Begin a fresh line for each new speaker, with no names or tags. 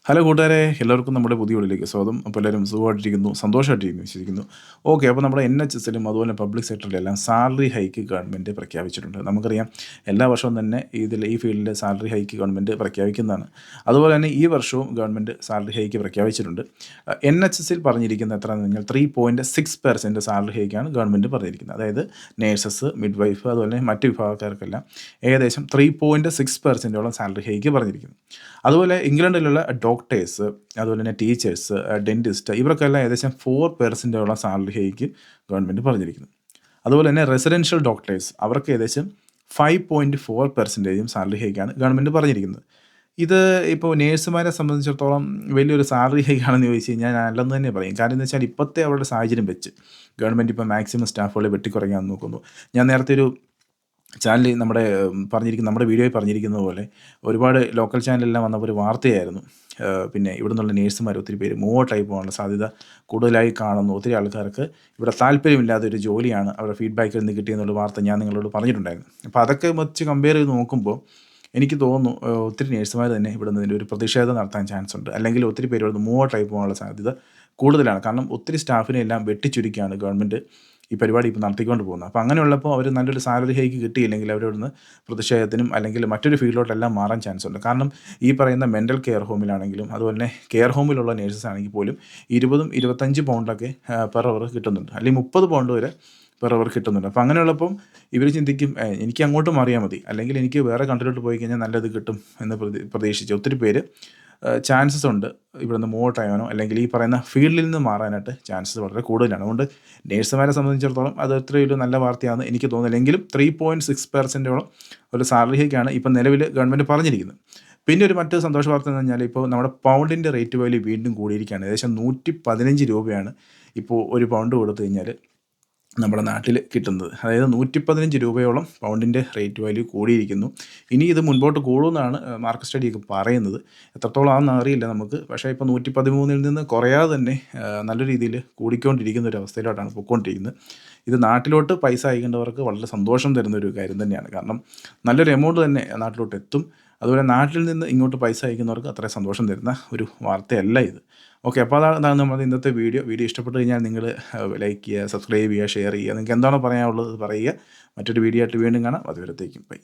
Hello കൂട്ടുകാരെ, എല്ലാവർക്കും നമ്മുടെ പുതിയ വീഡിയോയിലേക്ക് സ്വാഗതം. അപ്പോൾ എല്ലാവരും സുഖമായിട്ടിരിക്കുന്നു, സന്തോഷമായിട്ടിരിക്കുന്നു വിശ്വസിക്കുന്നു. ഓക്കെ, അപ്പോൾ നമ്മുടെ NHSലും അതുപോലെ പബ്ലിക് സെക്ടറിലെല്ലാം സാലറി ഹൈക്ക് ഗവൺമെൻറ് പ്രഖ്യാപിച്ചിട്ടുണ്ട്. നമുക്കറിയാം എല്ലാ വർഷവും തന്നെ ഈ ഫീൽഡിൽ സാലറി ഹൈക്ക് ഗവൺമെൻറ് പ്രഖ്യാപിക്കുന്നതാണ്. അതുപോലെ തന്നെ ഈ വർഷവും ഗവൺമെൻറ് സാലറി ഹൈക്ക് പ്രഖ്യാപിച്ചിട്ടുണ്ട്. NHSൽ പറഞ്ഞിരിക്കുന്നത് എത്രയാണെന്ന് പറഞ്ഞാൽ 3.6% സാലറി ഹൈക്കാണ് ഗവൺമെൻറ് പറഞ്ഞിരിക്കുന്നത്. അതായത് നേഴ്സസ്, മിഡ് വൈഫ് അതുപോലെ മറ്റ് വിഭാഗക്കാർക്കെല്ലാം ഏകദേശം 3.6%ഓളം സാലറി ഹൈക്ക് പറഞ്ഞിരിക്കുന്നു. അതുപോലെ ഇംഗ്ലണ്ടിലുള്ള ഡോക്ടേഴ്സ്, അതുപോലെ തന്നെ ടീച്ചേഴ്സ്, ഡെൻറ്റിസ്റ്റ് ഇവർക്കെല്ലാം ഏകദേശം 4%ഓളം സാലറി ഹൈക്ക് ഗവൺമെൻറ് പറഞ്ഞിരിക്കുന്നു. അതുപോലെ തന്നെ റെസിഡൻഷ്യൽ ഡോക്ടേഴ്സ് അവർക്ക് ഏകദേശം 5.4% സാലറി ഹൈക്കാണ് ഗവൺമെൻറ് പറഞ്ഞിരിക്കുന്നത്. ഇത് ഇപ്പോൾ നേഴ്സുമാരെ സംബന്ധിച്ചിടത്തോളം വലിയൊരു സാലറി ഹൈക്കാണെന്ന് ചോദിച്ചു കഴിഞ്ഞാൽ ഞാൻ അല്ലെന്ന് തന്നെ പറയും. കാരണം എന്ന് വെച്ചാൽ ഇപ്പോഴത്തെ അവരുടെ സാഹചര്യം വെച്ച് ഗവൺമെൻറ് ഇപ്പോൾ മാക്സിമം സ്റ്റാഫുകളെ വെട്ടിക്കുറയ്ക്കാൻ നോക്കുന്നു. ഞാൻ നേരത്തെ ഒരു ചാനലിൽ നമ്മുടെ വീഡിയോയിൽ പറഞ്ഞിരിക്കുന്നത് പോലെ ഒരുപാട് ലോക്കൽ ചാനലെല്ലാം വന്നപ്പോൾ ഒരു വാർത്തയായിരുന്നു. പിന്നെ ഇവിടെ നിന്നുള്ള നേഴ്സുമാർ ഒത്തിരി പേര് മൂവോട്ടായി പോകാനുള്ള സാധ്യത കൂടുതലായി കാണുന്നു. ഒത്തിരി ആൾക്കാർക്ക് ഇവിടെ താല്പര്യമില്ലാത്ത ഒരു ജോലിയാണ് അവരുടെ ഫീഡ്ബാക്കിൽ നിന്ന് കിട്ടിയെന്നുള്ള വാർത്ത ഞാൻ നിങ്ങളോട് പറഞ്ഞിട്ടുണ്ടായിരുന്നു. അപ്പോൾ അതൊക്കെ വെച്ച് കമ്പയർ ചെയ്ത് നോക്കുമ്പോൾ എനിക്ക് തോന്നുന്നു ഒത്തിരി നേഴ്സുമാർ തന്നെ ഇവിടെ നിന്ന് ഒരു പ്രതിഷേധം നടത്താൻ ചാൻസ് ഉണ്ട്. അല്ലെങ്കിൽ ഒത്തിരി പേര് ഇവിടെ നിന്ന് മൂവോട്ടായി പോകാനുള്ള സാധ്യത കൂടുതലാണ്. കാരണം ഒത്തിരി സ്റ്റാഫിനെ എല്ലാം വെട്ടിച്ചുരുക്കിയാണ് ഗവൺമെൻറ് ഈ പരിപാടി ഇപ്പോൾ നടത്തിക്കൊണ്ട് പോകുന്നത്. അപ്പോൾ അങ്ങനെയുള്ളപ്പോൾ അവർ നല്ലൊരു സാലറി ഹൈക്ക് കിട്ടിയില്ലെങ്കിൽ അവരവിടുന്ന് പ്രതിഷേധത്തിനും അല്ലെങ്കിൽ മറ്റൊരു ഫീൽഡിലോട്ടെല്ലാം മാറാൻ ചാൻസ് ഉണ്ട്. കാരണം ഈ പറയുന്ന മെൻ്റൽ കെയർ ഹോമിലാണെങ്കിലും അതുപോലെ തന്നെ കെയർ ഹോമിലുള്ള നേഴ്സസ് ആണെങ്കിൽ പോലും 20-25 പൗണ്ടൊക്കെ പെർ അവർ കിട്ടുന്നുണ്ട്, അല്ലെങ്കിൽ 30 പൗണ്ട് വരെ പെർ അവർ കിട്ടുന്നുണ്ട്. അപ്പോൾ അങ്ങനെയുള്ളപ്പം ഇവർ ചിന്തിക്കും എനിക്ക് അങ്ങോട്ട് മാറിയാൽ മതി, അല്ലെങ്കിൽ എനിക്ക് വേറെ കൺട്രിയിലോട്ട് പോയി കഴിഞ്ഞാൽ നല്ലത് കിട്ടും എന്ന് പ്രതീക്ഷിച്ച് ഒത്തിരി പേര് ചാൻസസ് ഉണ്ട് ഇവിടെ നിന്ന് മൂവോട്ട് ആകാനോ അല്ലെങ്കിൽ ഈ പറയുന്ന ഫീൽഡിൽ നിന്ന് മാറാനായിട്ട് ചാൻസസ് വളരെ കൂടുതലാണ്. അതുകൊണ്ട് നേഴ്സുമാരെ സംബന്ധിച്ചിടത്തോളം അത് അത്രയൊരു നല്ല വാർത്തയാണെന്ന് എനിക്ക് തോന്നുന്നില്ല. എങ്കിലും 3.6%ഓളം ഒരു സാലറി ഹൈക്കാണ് ഇപ്പം നിലവിൽ ഗവൺമെൻറ് പറഞ്ഞിരിക്കുന്നത്. പിന്നെ ഒരു മറ്റൊരു സന്തോഷ വാർത്ത എന്ന് പറഞ്ഞാൽ ഇപ്പോൾ നമ്മുടെ പൗണ്ടിൻ്റെ റേറ്റ് വാല്യൂ വീണ്ടും കൂടിയിരിക്കുകയാണ്. ഏകദേശം 115 രൂപയാണ് ഇപ്പോൾ ഒരു പൗണ്ട് കൊടുത്തു കഴിഞ്ഞാൽ നമ്മുടെ നാട്ടിൽ കിട്ടുന്നത്. അതായത് 115 രൂപയോളം പൗണ്ടിൻ്റെ റേറ്റ് വാല്യൂ കൂടിയിരിക്കുന്നു. ഇനി ഇത് മുൻപോട്ട് കൂടുമെന്നാണ് മാർക്കറ്റ് സ്റ്റഡിയൊക്കെ പറയുന്നത്. എത്രത്തോളം ആണെന്ന് അറിയില്ല നമുക്ക്. പക്ഷേ ഇപ്പോൾ 113 നിന്ന് കുറയാതെ തന്നെ നല്ല രീതിയിൽ കൂടിക്കൊണ്ടിരിക്കുന്ന ഒരു അവസ്ഥയിലോട്ടാണ് പോയിക്കൊണ്ടിരിക്കുന്നത്. ഇത് നാട്ടിലോട്ട് പൈസ അയക്കേണ്ടവർക്ക് വളരെ സന്തോഷം തരുന്ന ഒരു കാര്യം തന്നെയാണ്. കാരണം നല്ലൊരു എമൗണ്ട് തന്നെ നാട്ടിലോട്ട് എത്തും. അതുപോലെ നാട്ടിൽ നിന്ന് ഇങ്ങോട്ട് പൈസ അയക്കുന്നവർക്ക് അത്രയും സന്തോഷം തരുന്ന ഒരു വാർത്തയല്ല ഇത്. ഓക്കെ, അപ്പോൾ അതാണ് നമ്മുടെ ഇന്നത്തെ വീഡിയോ ഇഷ്ടപ്പെട്ട് കഴിഞ്ഞാൽ നിങ്ങൾ ലൈക്ക് ചെയ്യുക, സബ്സ്ക്രൈബ് ചെയ്യുക, ഷെയർ ചെയ്യുക. നിങ്ങൾക്ക് എന്താണോ പറയാനുള്ളത് പറയുക. മറ്റൊരു വീഡിയോ ആയിട്ട് വീണ്ടും കാണാം. അതുവരത്തേക്കും ബൈ.